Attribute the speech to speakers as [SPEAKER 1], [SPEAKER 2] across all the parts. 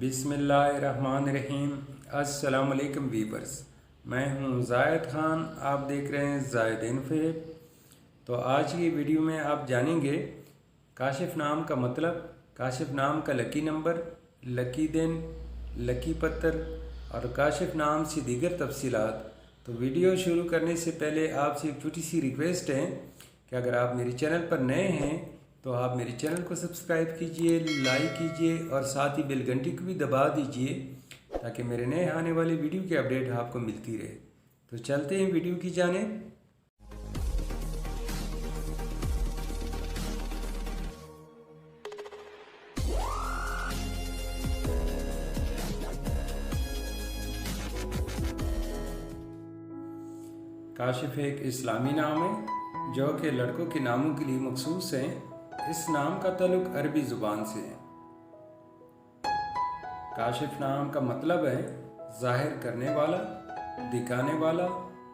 [SPEAKER 1] बिस्मिल्लाहिर्रहमानिर्रहीम। अस्सलाम वालेकुम वीवर्स, मैं हूं जायद खान, आप देख रहे हैं जायद इन्फो। तो आज की वीडियो में आप जानेंगे काशिफ नाम का मतलब, काशिफ नाम का लकी नंबर, लकी दिन, लकी पत्थर और काशिफ नाम से दीगर तफसीलात। तो वीडियो शुरू करने से पहले आपसे एक छोटी सी रिक्वेस्ट है कि अगर आप मेरे चैनल पर नए हैं तो आप मेरे चैनल को सब्सक्राइब कीजिए, लाइक कीजिए और साथ ही बेल घंटी को भी दबा दीजिए ताकि मेरे नए आने वाले वीडियो की अपडेट आपको मिलती रहे। तो चलते हैं वीडियो की जानिब। काशिफ एक इस्लामी नाम है जो कि लड़कों के नामों के लिए मखसूस है। इस नाम का ताल्लुक अरबी ज़ुबान से है। काशिफ नाम का मतलब है ज़ाहिर करने वाला, दिखाने वाला,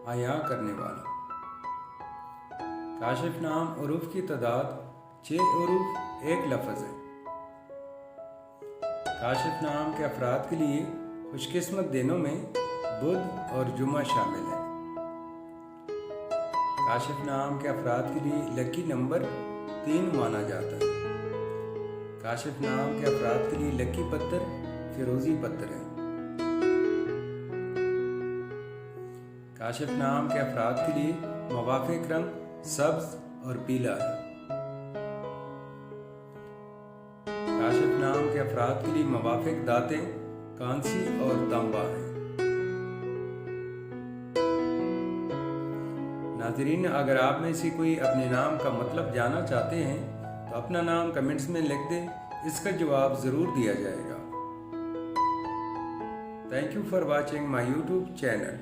[SPEAKER 1] आया करने वाला। काशिफ नाम उरूफ की तादाद 6 उरूफ एक लफ्ज़ है। काशिफ नाम के अफराद के लिए खुशकिस्मत दिनों में बुध और जुमा शामिल है। काशिफ नाम के अफराद के लिए लकी नंबर 3 माना जाता है। काशिफ नाम के अफराद के लिए लकी पत्थर फिरोजी पत्थर है। काशिफ नाम के अफराद के लिए मुवाफिक रंग सब्ज और पीला है। काशिफ नाम के अफराद के लिए मुवाफिक दातें कांसी और तांबा है। नाज़रीन, अगर आप में से कोई अपने नाम का मतलब जानना चाहते हैं तो अपना नाम कमेंट्स में लिख दें, इसका जवाब ज़रूर दिया जाएगा। Thank you for watching my YouTube channel.